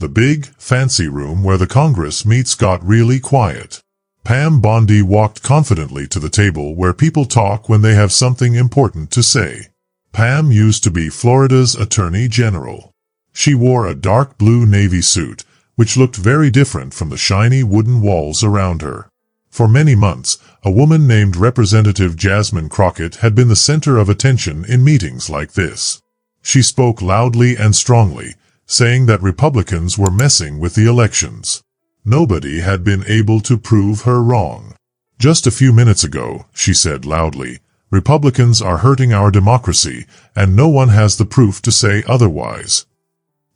The big, fancy room where the Congress meets got really quiet. Pam Bondi walked confidently to the table where people talk when they have something important to say. Pam used to be Florida's Attorney General. She wore a dark blue navy suit, which looked very different from the shiny wooden walls around her. For many months, a woman named Representative Jasmine Crockett had been the center of attention in meetings like this. She spoke loudly and strongly, saying that Republicans were messing with the elections. Nobody had been able to prove her wrong. Just a few minutes ago, she said loudly, Republicans are hurting our democracy, and no one has the proof to say otherwise.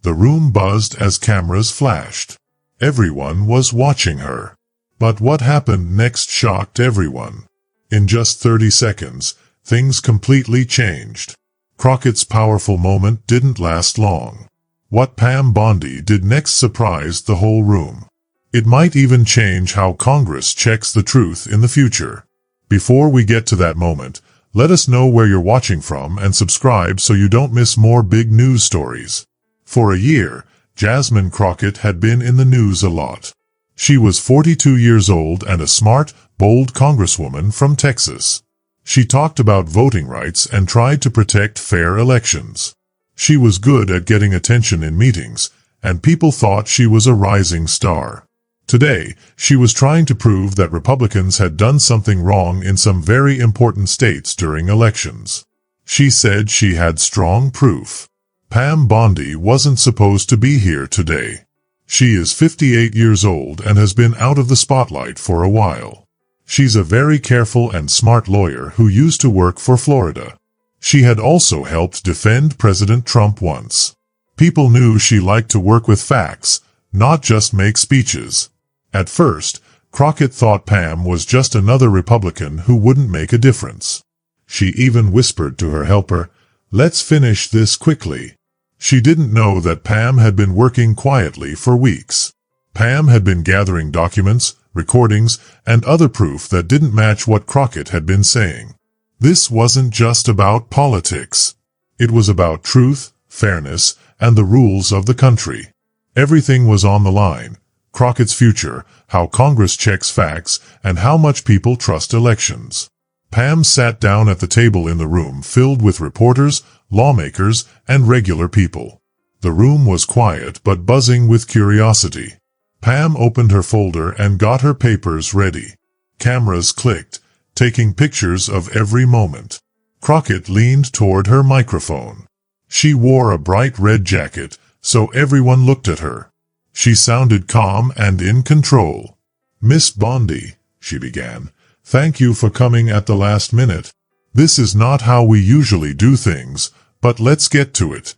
The room buzzed as cameras flashed. Everyone was watching her. But what happened next shocked everyone. In just 30 seconds, things completely changed. Crockett's powerful moment didn't last long. What Pam Bondi did next surprised the whole room. It might even change how Congress checks the truth in the future. Before we get to that moment, let us know where you're watching from and subscribe so you don't miss more big news stories. For a year, Jasmine Crockett had been in the news a lot. She was 42 years old and a smart, bold congresswoman from Texas. She talked about voting rights and tried to protect fair elections. She was good at getting attention in meetings, and people thought she was a rising star. Today, she was trying to prove that Republicans had done something wrong in some very important states during elections. She said she had strong proof. Pam Bondi wasn't supposed to be here today. She is 58 years old and has been out of the spotlight for a while. She's a very careful and smart lawyer who used to work for Florida. She had also helped defend President Trump once. People knew she liked to work with facts, not just make speeches. At first, Crockett thought Pam was just another Republican who wouldn't make a difference. She even whispered to her helper, "Let's finish this quickly." She didn't know that Pam had been working quietly for weeks. Pam had been gathering documents, recordings, and other proof that didn't match what Crockett had been saying. This wasn't just about politics. It was about truth, fairness, and the rules of the country. Everything was on the line. Crockett's future, how Congress checks facts, and how much people trust elections. Pam sat down at the table in the room filled with reporters, lawmakers, and regular people. The room was quiet but buzzing with curiosity. Pam opened her folder and got her papers ready. Cameras clicked, taking pictures of every moment. Crockett leaned toward her microphone. She wore a bright red jacket, so everyone looked at her. She sounded calm and in control. "Miss Bondi," she began, "thank you for coming at the last minute. This is not how we usually do things, but let's get to it."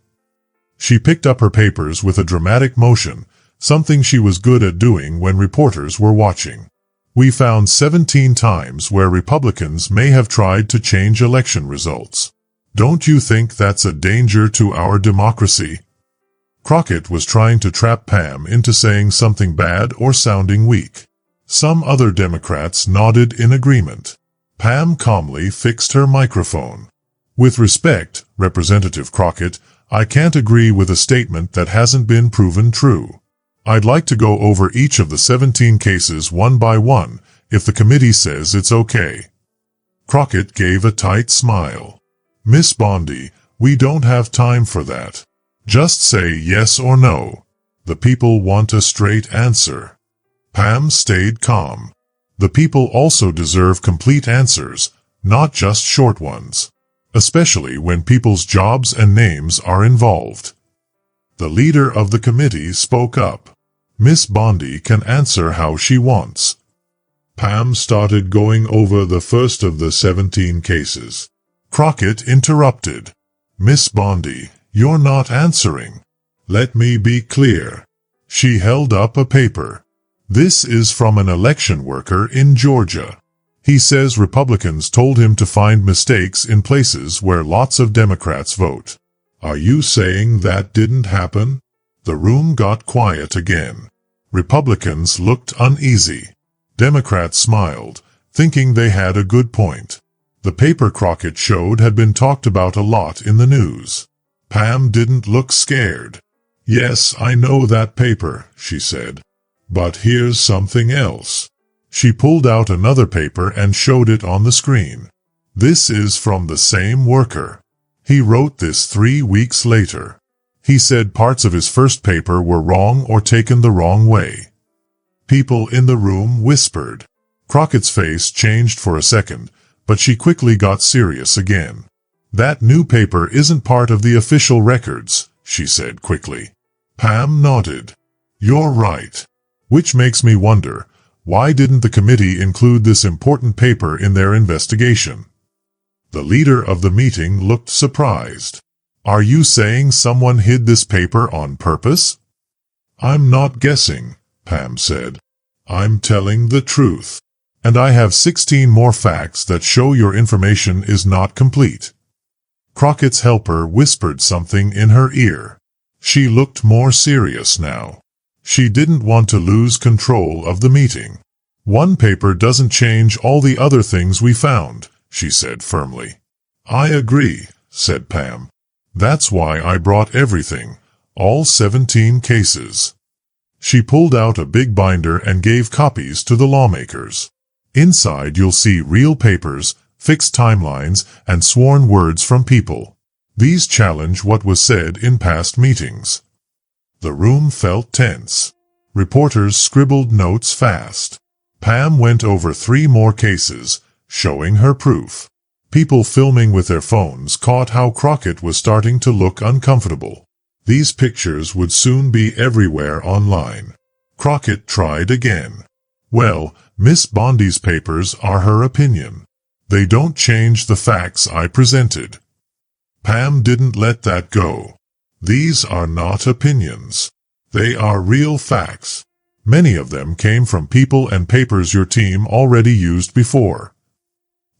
She picked up her papers with a dramatic motion, something she was good at doing when reporters were watching. "We found 17 times where Republicans may have tried to change election results. Don't you think that's a danger to our democracy?" Crockett was trying to trap Pam into saying something bad or sounding weak. Some other Democrats nodded in agreement. Pam calmly fixed her microphone. "With respect, Representative Crockett, I can't agree with a statement that hasn't been proven true. I'd like to go over each of the 17 cases one by one, if the committee says it's okay." Crockett gave a tight smile. "Miss Bondi, we don't have time for that. Just say yes or no. The people want a straight answer." Pam stayed calm. The people also deserve complete answers, not just short ones. Especially when people's jobs and names are involved. The leader of the committee spoke up. "Miss Bondi can answer how she wants." Pam started going over the first of the 17 cases. Crockett interrupted. "Miss Bondi, you're not answering. Let me be clear." She held up a paper. "This is from an election worker in Georgia. He says Republicans told him to find mistakes in places where lots of Democrats vote. Are you saying that didn't happen?" The room got quiet again. Republicans looked uneasy. Democrats smiled, thinking they had a good point. The paper Crockett showed had been talked about a lot in the news. Pam didn't look scared. "Yes, I know that paper," she said. "But here's something else." She pulled out another paper and showed it on the screen. "This is from the same worker. He wrote this 3 weeks later. He said parts of his first paper were wrong or taken the wrong way." People in the room whispered. Crockett's face changed for a second, but she quickly got serious again. "That new paper isn't part of the official records," she said quickly. Pam nodded. "You're right. Which makes me wonder, why didn't the committee include this important paper in their investigation?" The leader of the meeting looked surprised. "Are you saying someone hid this paper on purpose?" "I'm not guessing," Pam said. "I'm telling the truth. And I have 16 more facts that show your information is not complete." Crockett's helper whispered something in her ear. She looked more serious now. She didn't want to lose control of the meeting. "One paper doesn't change all the other things we found," she said firmly. "I agree," said Pam. "That's why I brought everything, all 17 cases." She pulled out a big binder and gave copies to the lawmakers. "Inside you'll see real papers, fixed timelines, and sworn words from people. These challenge what was said in past meetings." The room felt tense. Reporters scribbled notes fast. Pam went over 3 more cases, showing her proof. People filming with their phones caught how Crockett was starting to look uncomfortable. These pictures would soon be everywhere online. Crockett tried again. "Well, Miss Bondi's papers are her opinion. They don't change the facts I presented." Pam didn't let that go. "These are not opinions. They are real facts. Many of them came from people and papers your team already used before."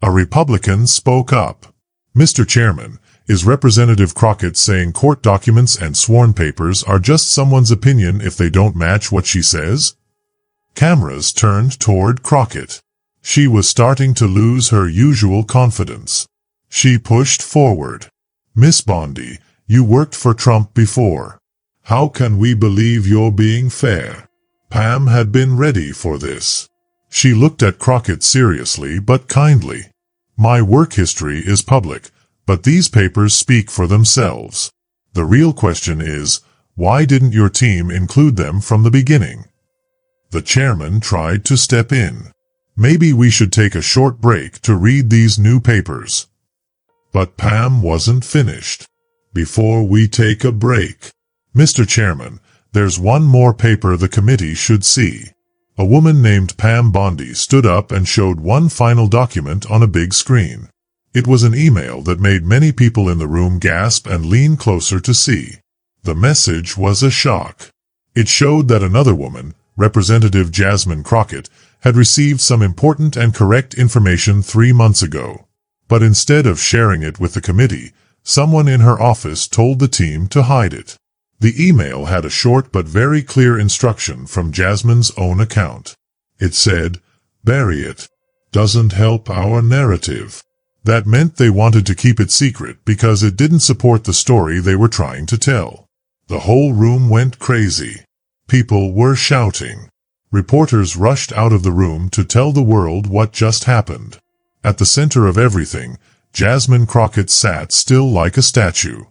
A Republican spoke up. "Mr. Chairman, is Representative Crockett saying court documents and sworn papers are just someone's opinion if they don't match what she says?" Cameras turned toward Crockett. She was starting to lose her usual confidence. She pushed forward. "Miss Bondi, you worked for Trump before. How can we believe you're being fair?" Pam had been ready for this. She looked at Crockett seriously but kindly. "My work history is public, but these papers speak for themselves. The real question is, why didn't your team include them from the beginning?" The chairman tried to step in. "Maybe we should take a short break to read these new papers." But Pam wasn't finished. "Before we take a break, Mr. Chairman, there's one more paper the committee should see." A woman named Pam Bondi stood up and showed one final document on a big screen. It was an email that made many people in the room gasp and lean closer to see. The message was a shock. It showed that another woman, Representative Jasmine Crockett, had received some important and correct information 3 months ago. But instead of sharing it with the committee, someone in her office told the team to hide it. The email had a short but very clear instruction from Jasmine's own account. It said, "Bury it. Doesn't help our narrative." That meant they wanted to keep it secret because it didn't support the story they were trying to tell. The whole room went crazy. People were shouting. Reporters rushed out of the room to tell the world what just happened. At the center of everything, Jasmine Crockett sat still like a statue.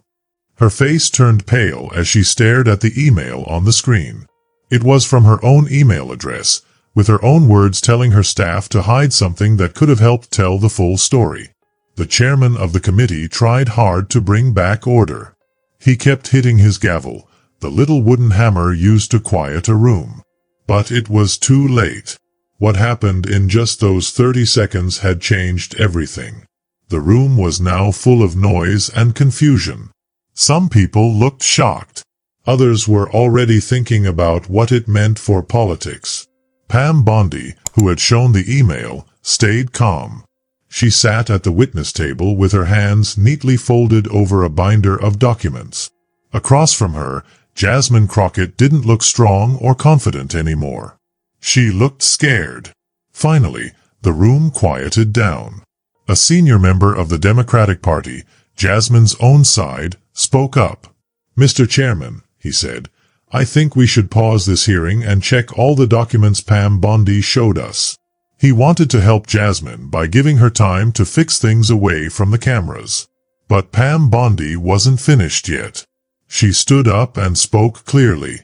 Her face turned pale as she stared at the email on the screen. It was from her own email address, with her own words telling her staff to hide something that could have helped tell the full story. The chairman of the committee tried hard to bring back order. He kept hitting his gavel, the little wooden hammer used to quiet a room. But it was too late. What happened in just those 30 seconds had changed everything. The room was now full of noise and confusion. Some people looked shocked. Others were already thinking about what it meant for politics. Pam Bondi, who had shown the email, stayed calm. She sat at the witness table with her hands neatly folded over a binder of documents. Across from her, Jasmine Crockett didn't look strong or confident anymore. She looked scared. Finally, the room quieted down. A senior member of the Democratic Party, Jasmine's own side, spoke up. "Mr. Chairman, he said. "I think we should pause this hearing and check all the documents Pam Bondi showed us." He wanted to help Jasmine by giving her time to fix things away from the cameras. But Pam Bondi wasn't finished yet. She stood up and spoke clearly.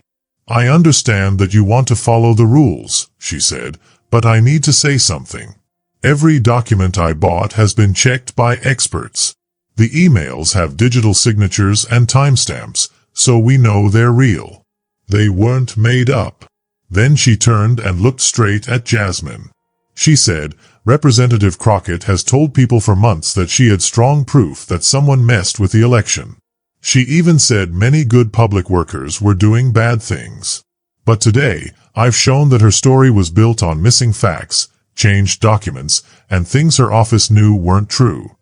"I understand that you want to follow the rules," she said, "but I need to say something. Every document I bought has been checked by experts. The emails have digital signatures and timestamps, so we know they're real. They weren't made up." Then she turned and looked straight at Jasmine. She said, "Representative Crockett has told people for months that she had strong proof that someone messed with the election. She even said many good public workers were doing bad things. But today, I've shown that her story was built on missing facts, changed documents, and things her office knew weren't true."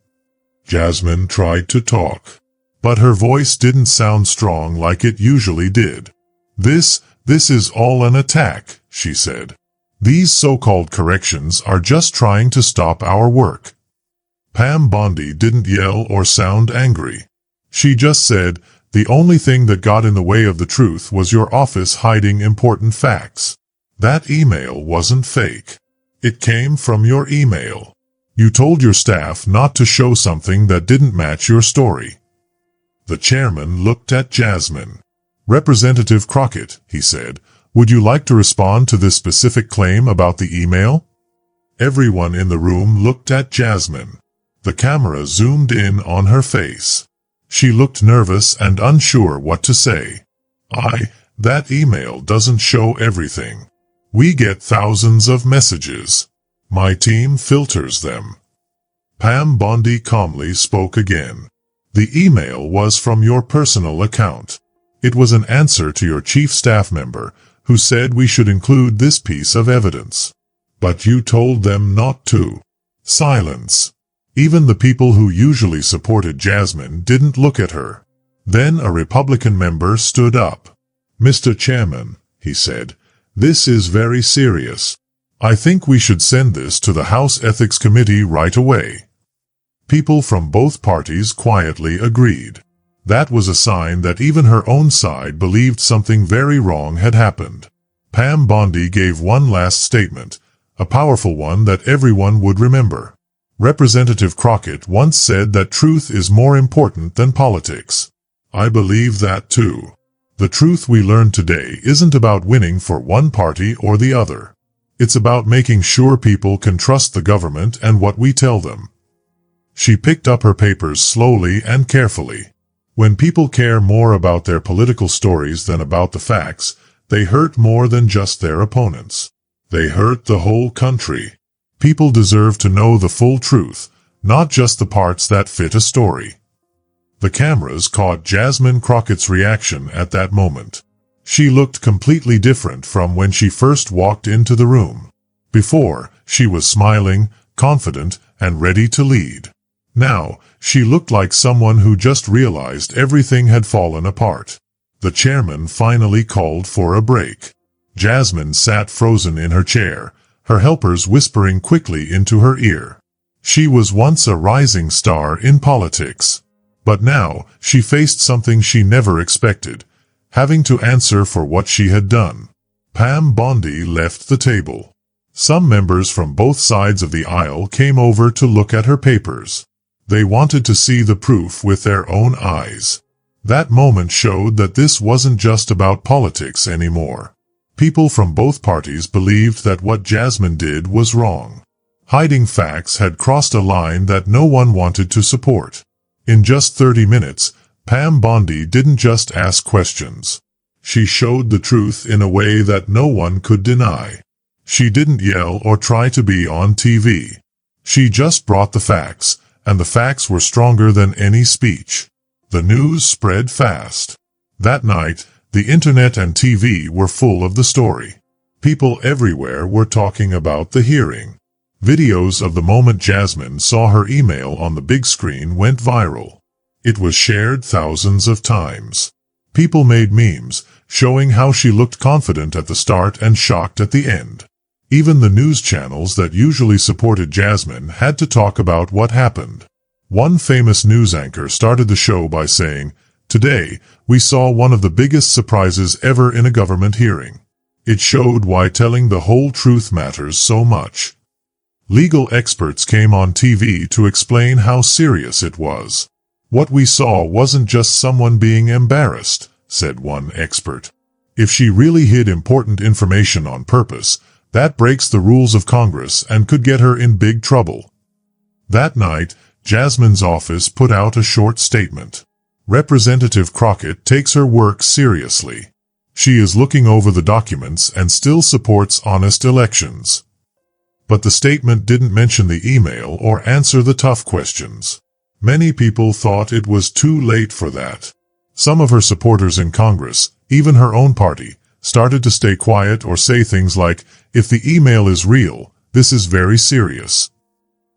Jasmine tried to talk, but her voice didn't sound strong like it usually did. This is all an attack," she said. "These so-called corrections are just trying to stop our work." Pam Bondi didn't yell or sound angry. She just said, "The only thing that got in the way of the truth was your office hiding important facts. That email wasn't fake. It came from your email. You told your staff not to show something that didn't match your story." The chairman looked at Jasmine. "Representative Crockett," he said, "would you like to respond to this specific claim about the email?" Everyone in the room looked at Jasmine. The camera zoomed in on her face. She looked nervous and unsure what to say. That email doesn't show everything. We get thousands of messages. My team filters them." Pam Bondi calmly spoke again. "The email was from your personal account. It was an answer to your chief staff member, who said we should include this piece of evidence. But you told them not to." Silence. Even the people who usually supported Jasmine didn't look at her. Then a Republican member stood up. "Mr. Chairman," he said, "this is very serious. I think we should send this to the House Ethics Committee right away." People from both parties quietly agreed. That was a sign that even her own side believed something very wrong had happened. Pam Bondi gave one last statement, a powerful one that everyone would remember. Representative Crockett once said that truth is more important than politics. I believe that too. The truth we learned today isn't about winning for one party or the other. It's about making sure people can trust the government and what we tell them. She picked up her papers slowly and carefully. When people care more about their political stories than about the facts, they hurt more than just their opponents. They hurt the whole country. People deserve to know the full truth, not just the parts that fit a story. The cameras caught Jasmine Crockett's reaction at that moment. She looked completely different from when she first walked into the room. Before, she was smiling, confident, and ready to lead. Now, she looked like someone who just realized everything had fallen apart. The chairman finally called for a break. Jasmine sat frozen in her chair, her helpers whispering quickly into her ear. She was once a rising star in politics. But now, she faced something she never expected, having to answer for what she had done. Pam Bondi left the table. Some members from both sides of the aisle came over to look at her papers. They wanted to see the proof with their own eyes. That moment showed that this wasn't just about politics anymore. People from both parties believed that what Jasmine did was wrong. Hiding facts had crossed a line that no one wanted to support. In just 30 minutes, Pam Bondi didn't just ask questions. She showed the truth in a way that no one could deny. She didn't yell or try to be on TV. She just brought the facts, and the facts were stronger than any speech. The news spread fast. That night, the internet and TV were full of the story. People everywhere were talking about the hearing. Videos of the moment Jasmine saw her email on the big screen went viral. It was shared thousands of times. People made memes, showing how she looked confident at the start and shocked at the end. Even the news channels that usually supported Jasmine had to talk about what happened. One famous news anchor started the show by saying, Today, we saw one of the biggest surprises ever in a government hearing. It showed why telling the whole truth matters so much. Legal experts came on TV to explain how serious it was. What we saw wasn't just someone being embarrassed, said one expert. If she really hid important information on purpose, that breaks the rules of Congress and could get her in big trouble. That night, Jasmine's office put out a short statement. Representative Crockett takes her work seriously. She is looking over the documents and still supports honest elections. But the statement didn't mention the email or answer the tough questions. Many people thought it was too late for that. Some of her supporters in Congress, even her own party, started to stay quiet or say things like, "If the email is real, this is very serious."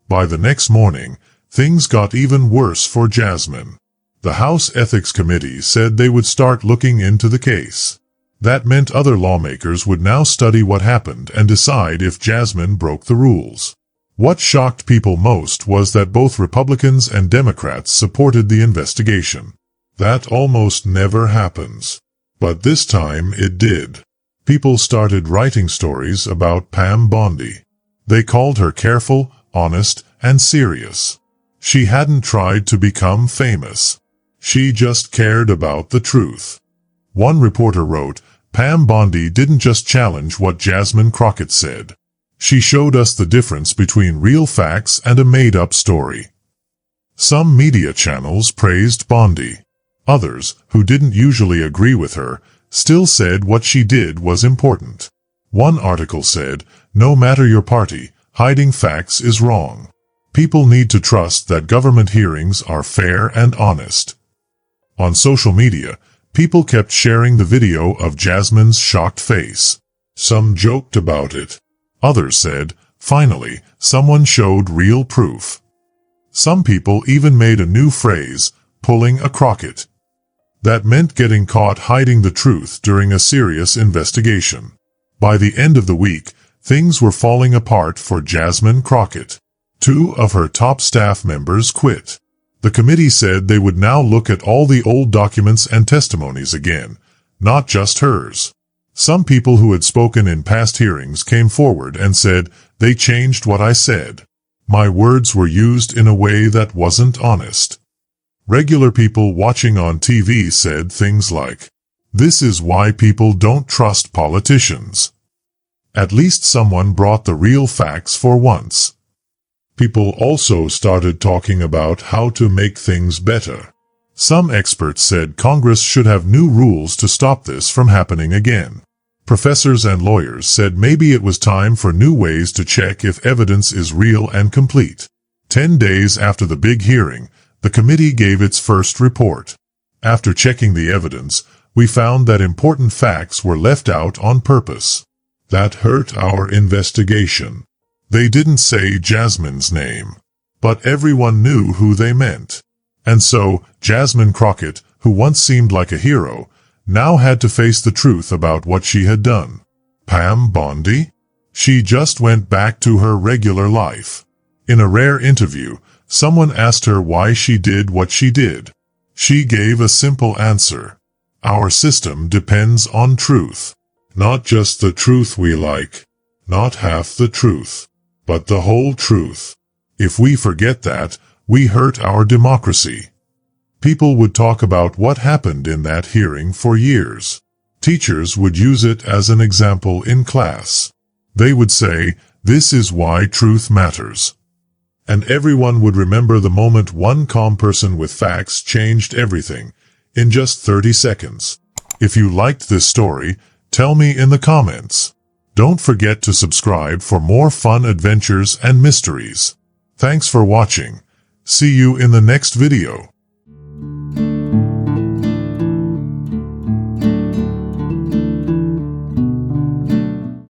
By the next morning, things got even worse for Jasmine. The House Ethics Committee said they would start looking into the case. That meant other lawmakers would now study what happened and decide if Jasmine broke the rules. What shocked people most was that both Republicans and Democrats supported the investigation. That almost never happens. But this time it did. People started writing stories about Pam Bondi. They called her careful, honest, and serious. She hadn't tried to become famous. She just cared about the truth. One reporter wrote, "Pam Bondi didn't just challenge what Jasmine Crockett said. She showed us the difference between real facts and a made-up story." Some media channels praised Bondi. Others, who didn't usually agree with her, still said what she did was important. One article said, "No matter your party, hiding facts is wrong. People need to trust that government hearings are fair and honest." On social media, people kept sharing the video of Jasmine's shocked face. Some joked about it. Others said, "Finally, someone showed real proof." Some people even made a new phrase, "pulling a Crockett." That meant getting caught hiding the truth during a serious investigation. By the end of the week, things were falling apart for Jasmine Crockett. 2 of her top staff members quit. The committee said they would now look at all the old documents and testimonies again, not just hers. Some people who had spoken in past hearings came forward and said, "They changed what I said. My words were used in a way that wasn't honest." Regular people watching on TV said things like, "This is why people don't trust politicians. At least someone brought the real facts for once." People also started talking about how to make things better. Some experts said Congress should have new rules to stop this from happening again. Professors and lawyers said maybe it was time for new ways to check if evidence is real and complete. 10 days after the big hearing, the committee gave its first report. After checking the evidence, we found that important facts were left out on purpose. That hurt our investigation. They didn't say Jasmine's name, but everyone knew who they meant. And so, Jasmine Crockett, who once seemed like a hero, now had to face the truth about what she had done. Pam Bondi? She just went back to her regular life. In a rare interview, someone asked her why she did what she did. She gave a simple answer. "Our system depends on truth. Not just the truth we like. Not half the truth. But the whole truth. If we forget that, we hurt our democracy." People would talk about what happened in that hearing for years. Teachers would use it as an example in class. They would say, "This is why truth matters." And everyone would remember the moment one calm person with facts changed everything, in just 30 seconds. If you liked this story, tell me in the comments. Don't forget to subscribe for more fun adventures and mysteries. Thanks for watching. See you in the next video.